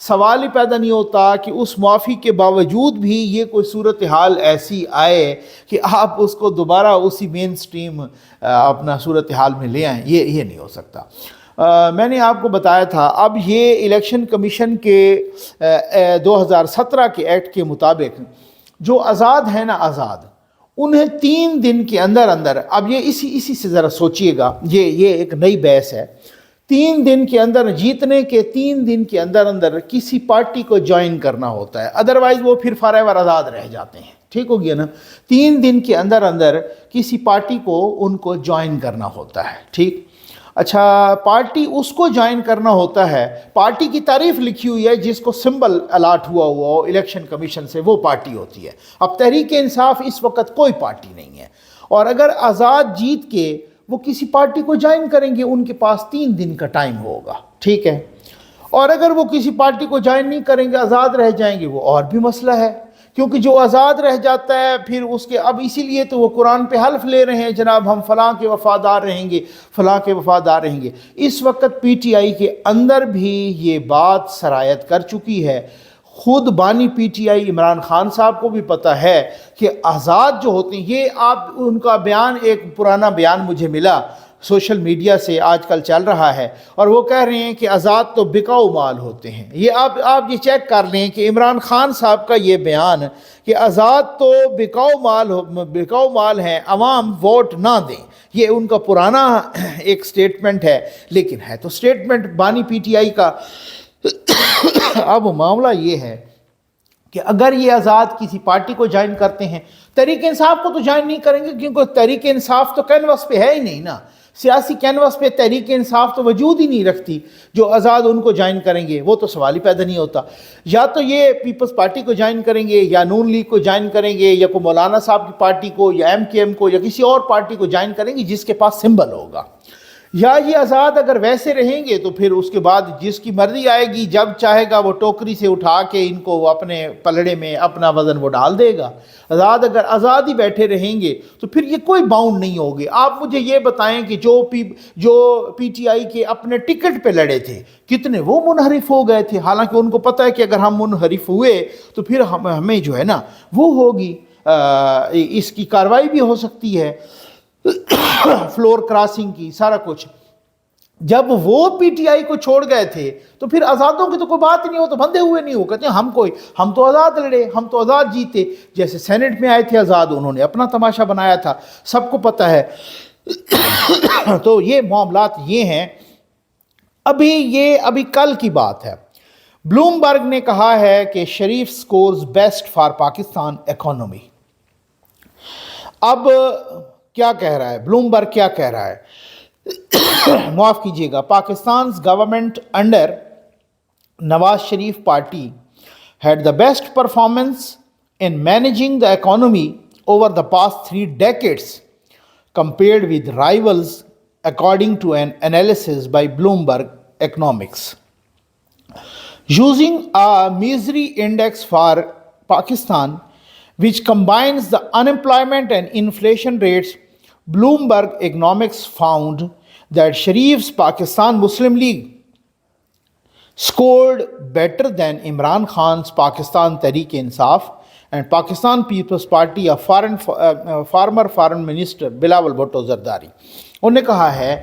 سوال ہی پیدا نہیں ہوتا کہ اس معافی کے باوجود بھی یہ کوئی صورتحال ایسی آئے کہ آپ اس کو دوبارہ اسی مین سٹریم اپنا صورتحال میں لے آئیں. یہ نہیں ہو سکتا. میں نے آپ کو بتایا تھا اب یہ الیکشن کمیشن کے 2017 کے ایکٹ کے مطابق جو آزاد ہیں نا آزاد، انہیں 3 دن کے اندر اندر، اب یہ اسی سے ذرا سوچئے گا، یہ ایک نئی بحث ہے. 3 دن کے اندر، جیتنے کے 3 دن کے اندر اندر کسی پارٹی کو جوائن کرنا ہوتا ہے، ادروائز وہ پھر فار ایور آزاد رہ جاتے ہیں. ٹھیک ہو گیا نا؟ 3 دن کے اندر اندر کسی پارٹی کو ان کو جوائن کرنا ہوتا ہے. ٹھیک. اچھا، پارٹی اس کو جوائن کرنا ہوتا ہے، پارٹی کی تعریف لکھی ہوئی ہے جس کو سمبل الاٹ ہوا ہو الیکشن کمیشن سے، وہ پارٹی ہوتی ہے. اب تحریک انصاف اس وقت کوئی پارٹی نہیں ہے، اور اگر آزاد جیت کے وہ کسی پارٹی کو جوائن کریں گے ان کے پاس 3 دن کا ٹائم ہوگا. ٹھیک ہے. اور اگر وہ کسی پارٹی کو جوائن نہیں کریں گے، آزاد رہ جائیں گے، وہ اور بھی مسئلہ ہے، کیونکہ جو آزاد رہ جاتا ہے پھر اس کے، اب اسی لیے تو وہ قرآن پہ حلف لے رہے ہیں جناب ہم فلاں کے وفادار رہیں گے، فلاں کے وفادار رہیں گے. اس وقت پی ٹی آئی کے اندر بھی یہ بات سرایت کر چکی ہے. خود بانی P T I Imran Khan صاحب کو بھی پتہ ہے کہ آزاد جو ہوتے ہیں، یہ آپ ان کا بیان، ایک پرانا بیان مجھے ملا سوشل میڈیا سے آج کل چل رہا ہے، اور وہ کہہ رہے ہیں کہ آزاد تو بکاؤ مال ہوتے ہیں. یہ آپ یہ چیک کر لیں کہ عمران خان صاحب کا یہ بیان کہ آزاد تو بکاؤ مال ہیں، عوام ووٹ نہ دیں، یہ ان کا پرانا ایک سٹیٹمنٹ ہے، لیکن ہے تو سٹیٹمنٹ بانی پی ٹی آئی کا. اب معاملہ یہ ہے کہ اگر یہ آزاد کسی پارٹی کو جوائن کرتے ہیں، تحریک انصاف کو تو جوائن نہیں کریں گے، کیونکہ تحریک انصاف تو کینوس پہ ہے ہی نہیں نا، سیاسی کینوس پہ تحریک انصاف تو وجود ہی نہیں رکھتی. جو آزاد ان کو جوائن کریں گے وہ تو سوال ہی پیدا نہیں ہوتا. یا تو یہ پیپلز پارٹی کو جوائن کریں گے، یا نون لیگ کو جوائن کریں گے، یا کوئی مولانا صاحب کی پارٹی کو، یا ایم کے ایم کو، یا کسی اور پارٹی کو جوائن کریں گے جس کے پاس سمبل ہوگا. یا یہ آزاد اگر ویسے رہیں گے تو پھر اس کے بعد جس کی مرضی آئے گی، جب چاہے گا وہ ٹوکری سے اٹھا کے ان کو وہ اپنے پلڑے میں اپنا وزن وہ ڈال دے گا. آزاد اگر آزاد ہی بیٹھے رہیں گے تو پھر یہ کوئی باؤنڈ نہیں ہوگی. آپ مجھے یہ بتائیں کہ جو پی ٹی آئی کے اپنے ٹکٹ پہ لڑے تھے کتنے وہ منحرف ہو گئے تھے، حالانکہ ان کو پتہ ہے کہ اگر ہم منحرف ہوئے تو پھر ہمیں جو ہے نا وہ ہوگی، اس کی کارروائی بھی ہو سکتی ہے، فلور کراسنگ کی، سارا کچھ. جب وہ پی ٹی آئی کو چھوڑ گئے تھے تو پھر آزادوں کی تو کوئی بات ہی نہیں ہو، تو بندھے ہوئے نہیں ہو. کہتے ہیں ہم تو آزاد لڑے، ہم تو آزاد جیتے. جیسے سینٹ میں آئے تھے آزاد، انہوں نے اپنا تماشا بنایا تھا، سب کو پتہ ہے. تو یہ معاملات یہ ہیں. ابھی کل کی بات ہے، بلومبرگ نے کہا ہے کہ Sharif scores best for Pakistan economy. اب کیا کہہ رہا ہے بلومبرگ؟ کیا کہہ رہا ہے؟ معاف کیجیے گا، پاکستان's government under Nawaz Sharif party had the best performance in managing the economy over the past 3 decades compared with rivals, according to an analysis by Bloomberg Economics. Using a misery index for Pakistan, which combines the unemployment and inflation rates, Bloomberg Economics found that Sharif's Pakistan Muslim League scored better than Imran Khan's Pakistan Tehreek-e-Insaf and Pakistan People's Party of former foreign minister Bilawal Bhutto Zardari. انہوں نے کہا ہے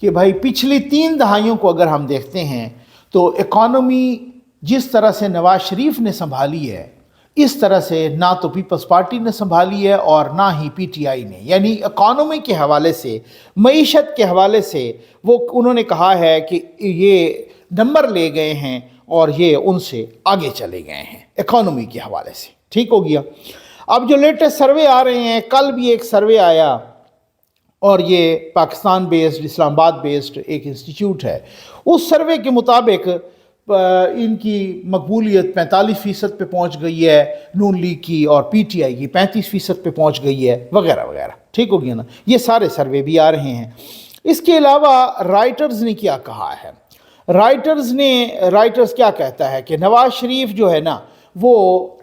کہ بھائی پچھلی 3 دہائیوں کو اگر ہم دیکھتے ہیں تو اکانومی جس طرح سے نواز شریف نے سنبھالی ہے، اس طرح سے نہ تو پیپلز پارٹی نے سنبھالی ہے اور نہ ہی پی ٹی آئی نے. یعنی اکانومی کے حوالے سے، معیشت کے حوالے سے وہ انہوں نے کہا ہے کہ یہ نمبر لے گئے ہیں اور یہ ان سے آگے چلے گئے ہیں اکانومی کے حوالے سے. ٹھیک ہو گیا. اب جو لیٹسٹ سروے آ رہے ہیں، کل بھی ایک سروے آیا، اور یہ پاکستان بیسڈ، اسلام آباد بیسڈ ایک انسٹیٹیوٹ ہے. اس سروے کے مطابق ان کی مقبولیت 45% پہ پہنچ گئی ہے نون لیگ کی، اور پی ٹی آئی کی 35% پہ پہنچ گئی ہے، وغیرہ وغیرہ. ٹھیک ہو گیا نا. یہ سارے سروے بھی آ رہے ہیں. اس کے علاوہ رائٹرز نے کیا کہا ہے؟ رائٹرز کیا کہتا ہے کہ نواز شریف جو ہے نا وہ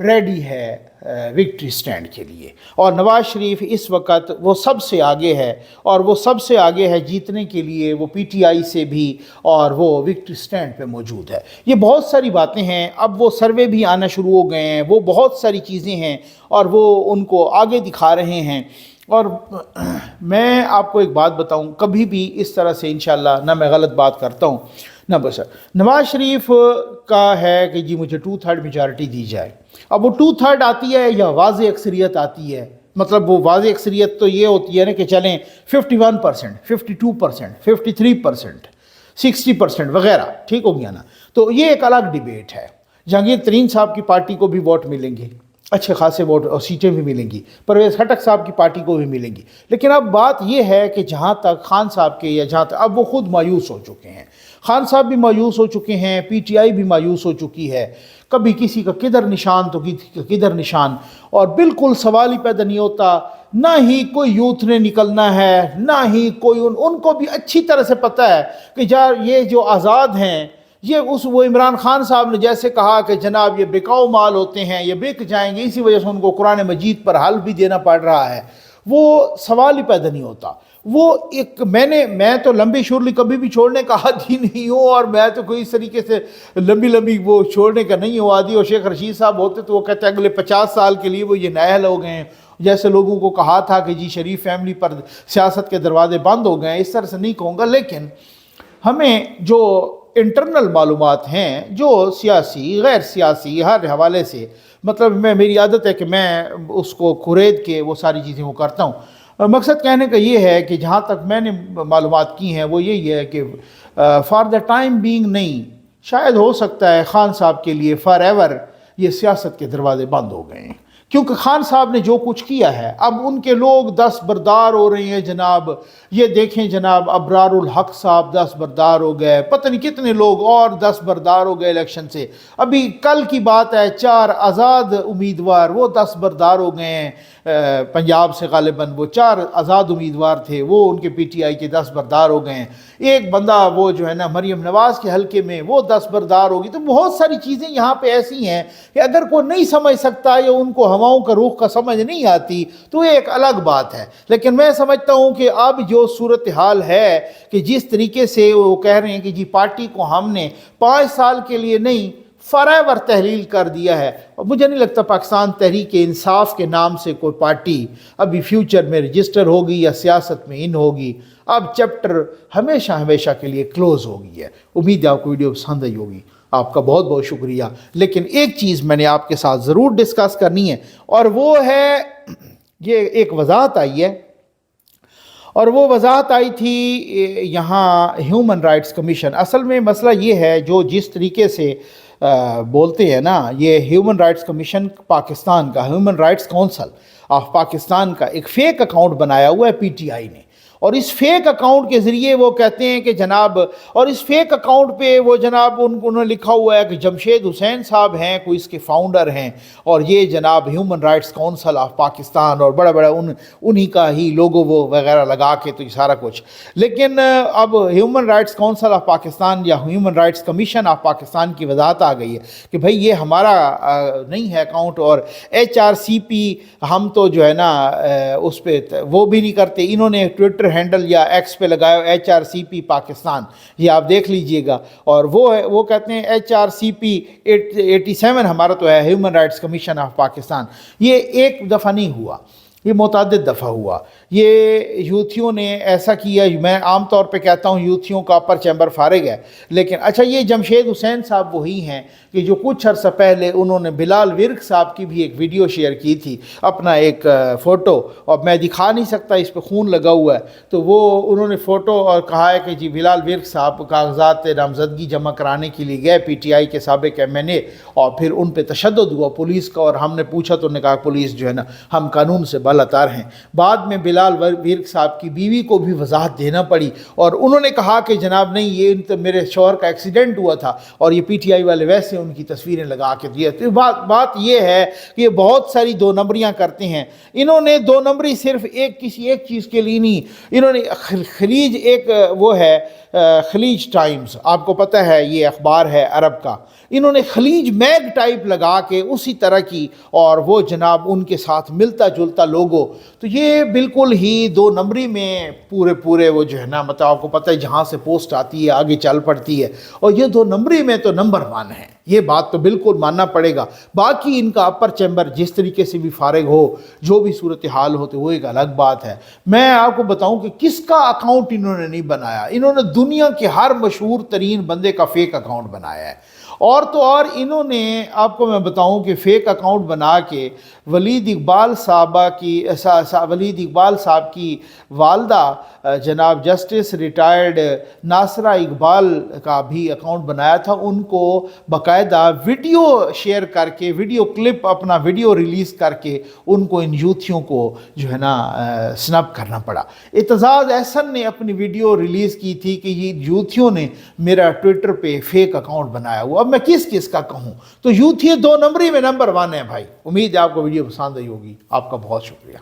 ریڈی ہے وکٹری سٹینڈ کے لیے، اور نواز شریف اس وقت وہ سب سے آگے ہے، اور وہ سب سے آگے ہے جیتنے کے لیے، وہ پی ٹی آئی سے بھی، اور وہ وکٹری سٹینڈ پہ موجود ہے۔ یہ بہت ساری باتیں ہیں، اب وہ سروے بھی آنا شروع ہو گئے ہیں، وہ بہت ساری چیزیں ہیں اور وہ ان کو آگے دکھا رہے ہیں۔ اور میں آپ کو ایک بات بتاؤں، کبھی بھی اس طرح سے انشاءاللہ نہ میں غلط بات کرتا ہوں نہ بس، نواز شریف کا ہے کہ جی مجھے 2/3 میجارٹی دی جائے۔ اب وہ 2/3 آتی ہے یا واضح اکثریت آتی ہے، مطلب وہ واضح اکثریت تو یہ ہوتی ہے نا کہ چلیں 51%، 52%، 53%، 60% وغیرہ، ٹھیک ہو گیا نا؟ تو یہ ایک الگ ڈیبیٹ ہے۔ جہانگیر ترین صاحب کی پارٹی کو بھی ووٹ ملیں گے، اچھے خاصے ووٹ اور سیٹیں بھی ملیں گی، پرویز خٹک صاحب کی پارٹی کو بھی ملیں گی۔ لیکن اب بات یہ ہے کہ جہاں تک خان صاحب کے، یا جہاں تک اب وہ خود مایوس ہو چکے ہیں، خان صاحب بھی مایوس ہو چکے ہیں، پی ٹی آئی بھی مایوس ہو چکی ہے، کبھی کسی کا کدھر نشان تو کسی کا کدھر نشان، اور بالکل سوال ہی پیدا نہیں ہوتا۔ نہ ہی کوئی یوتھ نے نکلنا ہے، نہ ہی کوئی ان کو بھی اچھی طرح سے پتہ ہے کہ یار یہ جو آزاد ہیں، یہ وہ عمران خان صاحب نے جیسے کہا کہ جناب یہ بکاؤ مال ہوتے ہیں، یہ بک جائیں گے، اسی وجہ سے ان کو قرآن مجید پر حل بھی دینا پڑ رہا ہے، وہ سوال ہی پیدا نہیں ہوتا۔ وہ ایک میں تو لمبی شورلی کبھی بھی چھوڑنے کا عادی نہیں ہوں، اور میں تو کوئی اس طریقے سے لمبی وہ چھوڑنے کا نہیں ہوں عادی، اور شیخ رشید صاحب ہوتے تو وہ کہتے ہیں اگلے 50 سال کے لیے وہ یہ نائل ہو گئے ہیں، جیسے لوگوں کو کہا تھا کہ جی شریف فیملی پر سیاست کے دروازے بند ہو گئے ہیں، اس طرح سے نہیں کہوں گا۔ لیکن ہمیں جو انٹرنل معلومات ہیں، جو سیاسی غیر سیاسی ہر حوالے سے، مطلب میری عادت ہے کہ میں اس کو کھرید کے وہ ساری چیزیں وہ کرتا ہوں۔ مقصد کہنے کا یہ ہے کہ جہاں تک میں نے معلومات کی ہیں وہ یہی ہے کہ فار دا ٹائم بینگ نہیں، شاید ہو سکتا ہے خان صاحب کے لیے فار ایور یہ سیاست کے دروازے بند ہو گئے ہیں، کیونکہ خان صاحب نے جو کچھ کیا ہے اب ان کے لوگ دستبردار ہو رہے ہیں جناب۔ یہ دیکھیں جناب، ابرار الحق صاحب دستبردار ہو گئے، پتہ نہیں کتنے لوگ اور دستبردار ہو گئے الیکشن سے۔ ابھی کل کی بات ہے، 4 آزاد امیدوار وہ دستبردار ہو گئے ہیں، پنجاب سے غالباً وہ 4 آزاد امیدوار تھے، وہ ان کے پی ٹی آئی کے دستبردار ہو گئے ہیں۔ ایک بندہ وہ جو ہے نا مریم نواز کے حلقے میں وہ دستبردار ہوگی۔ تو بہت ساری چیزیں یہاں پہ ایسی ہیں کہ اگر کوئی نہیں سمجھ سکتا یا ان کو ہواؤں کا رخ کا سمجھ نہیں آتی تو یہ ایک الگ بات ہے۔ لیکن میں سمجھتا ہوں کہ اب جو صورتحال ہے کہ جس طریقے سے وہ کہہ رہے ہیں کہ جی پارٹی کو ہم نے 5 سال کے لیے نہیں فار ایور تحلیل کر دیا ہے، اور مجھے نہیں لگتا پاکستان تحریک انصاف کے نام سے کوئی پارٹی ابھی فیوچر میں رجسٹر ہوگی یا سیاست میں ہوگی۔ اب چیپٹر ہمیشہ کے لیے کلوز ہو گئی ہے۔ امید ہے آپ کو ویڈیو پسند آئی ہوگی، آپ کا بہت بہت شکریہ۔ لیکن ایک چیز میں نے آپ کے ساتھ ضرور ڈسکس کرنی ہے، اور وہ ہے یہ ایک وضاحت آئی ہے، اور وہ وضاحت آئی تھی یہاں ہیومن رائٹس کمیشن۔ اصل میں مسئلہ یہ ہے جو جس طریقے سے بولتے ہیں نا، یہ ہیومن رائٹس کمیشن پاکستان کا، human rights council of Pakistan کا ایک فیک اکاؤنٹ بنایا ہوا ہے پی ٹی آئی نے، اور اس فیک اکاؤنٹ کے ذریعے وہ کہتے ہیں کہ جناب، اور اس فیک اکاؤنٹ پہ وہ جناب انہوں نے لکھا ہوا ہے کہ جمشید حسین صاحب ہیں کوئی اس کے فاؤنڈر ہیں، اور یہ جناب human rights council of Pakistan, اور بڑا انہی کا ہی لوگو وہ وغیرہ لگا کے تو یہ سارا کچھ۔ لیکن اب human rights council of Pakistan یا human rights commission of Pakistan کی وضاحت آ گئی ہے کہ بھئی یہ ہمارا نہیں ہے اکاؤنٹ، اور HRCP ہم تو جو ہے نا اس پہ وہ بھی نہیں کرتے۔ انہوں نے ٹویٹر ہینڈل یا ایکس پہ لگایا HRCP پاکستان، یہ آپ دیکھ لیجئے گا، اور وہ کہتے ہیں HRCP 87 ہمارا تو ہے human rights commission of Pakistan. یہ ایک دفعہ نہیں ہوا، یہ متعدد دفعہ ہوا۔ یہ یوتھیوں نے ایسا کیا، میں عام طور پہ کہتا ہوں یوتھیوں کا اپر چیمبر فارغ ہے، لیکن اچھا یہ جمشید حسین صاحب وہی ہیں کہ جو کچھ عرصہ پہلے انہوں نے بلال ورک صاحب کی بھی ایک ویڈیو شیئر کی تھی، اپنا ایک فوٹو، اور میں دکھا نہیں سکتا اس پہ خون لگا ہوا ہے، تو وہ انہوں نے فوٹو اور کہا ہے کہ جی بلال ورک صاحب کاغذات نامزدگی جمع کرانے کے لیے گئے پی ٹی آئی کے سابق MNA، اور پھر ان پہ تشدد ہوا پولیس کا، اور ہم نے پوچھا تو انہوں نے کہا پولیس جو ہے نا ہم قانون سے بالاتر ہیں۔ بعد میں بلال ورک صاحب کی بیوی کو بھی وضاحت دینا پڑی، اور انہوں نے کہا کہ جناب نہیں یہ میرے شوہر کا ایکسیڈنٹ ہوا تھا، اور یہ پی ٹی آئی والے ویسے ان کی تصویریں لگا کے دیا۔ تو بات یہ ہے کہ یہ بہت ساری 2 نمبریاں کرتے ہیں۔ انہوں نے 2 نمبری صرف کسی ایک چیز کے لیے نہیں، انہوں نے خلیج ایک وہ ہے خلیج ٹائمز، آپ کو پتہ ہے یہ اخبار ہے عرب کا، انہوں نے خلیج میگ ٹائپ لگا کے اسی طرح کی، اور وہ جناب ان کے ساتھ ملتا جلتا لوگو، تو یہ بالکل ہی 2 نمبری میں پورے وہ جو ہے نا، مطلب آپ کو پتہ ہے جہاں سے پوسٹ آتی ہے آگے چل پڑتی ہے، اور یہ 2 نمبری میں تو نمبر 1 ہے، یہ بات تو بالکل ماننا پڑے گا۔ باقی ان کا اپر چیمبر جس طریقے سے بھی فارغ ہو، جو بھی صورتحال ہوتے، وہ ایک الگ بات ہے۔ میں آپ کو بتاؤں کہ کس کا اکاؤنٹ انہوں نے نہیں بنایا، انہوں نے دنیا کے ہر مشہور ترین بندے کا فیک اکاؤنٹ بنایا ہے، اور تو اور انہوں نے آپ کو میں بتاؤں کہ فیک اکاؤنٹ بنا کے ولید اقبال صاحب کی والدہ جناب جسٹس ریٹائرڈ ناصرہ اقبال کا بھی اکاؤنٹ بنایا تھا، ان کو باقاعدہ ویڈیو شیئر کر کے، ویڈیو کلپ اپنا ویڈیو ریلیز کر کے ان کو، ان یوتھیوں کو جو ہے نا سنپ کرنا پڑا۔ اعتزاز احسن نے اپنی ویڈیو ریلیز کی تھی کہ یہ یوتھیوں نے میرا ٹویٹر پہ فیک اکاؤنٹ بنایا ہوا، اب میں کس کا کہوں، تو یوتھی 2 نمبری میں نمبر 1 ہے بھائی۔ امید ہے آپ کو ویڈیو پسند آئی ہوگی، آپ کا بہت شکریہ۔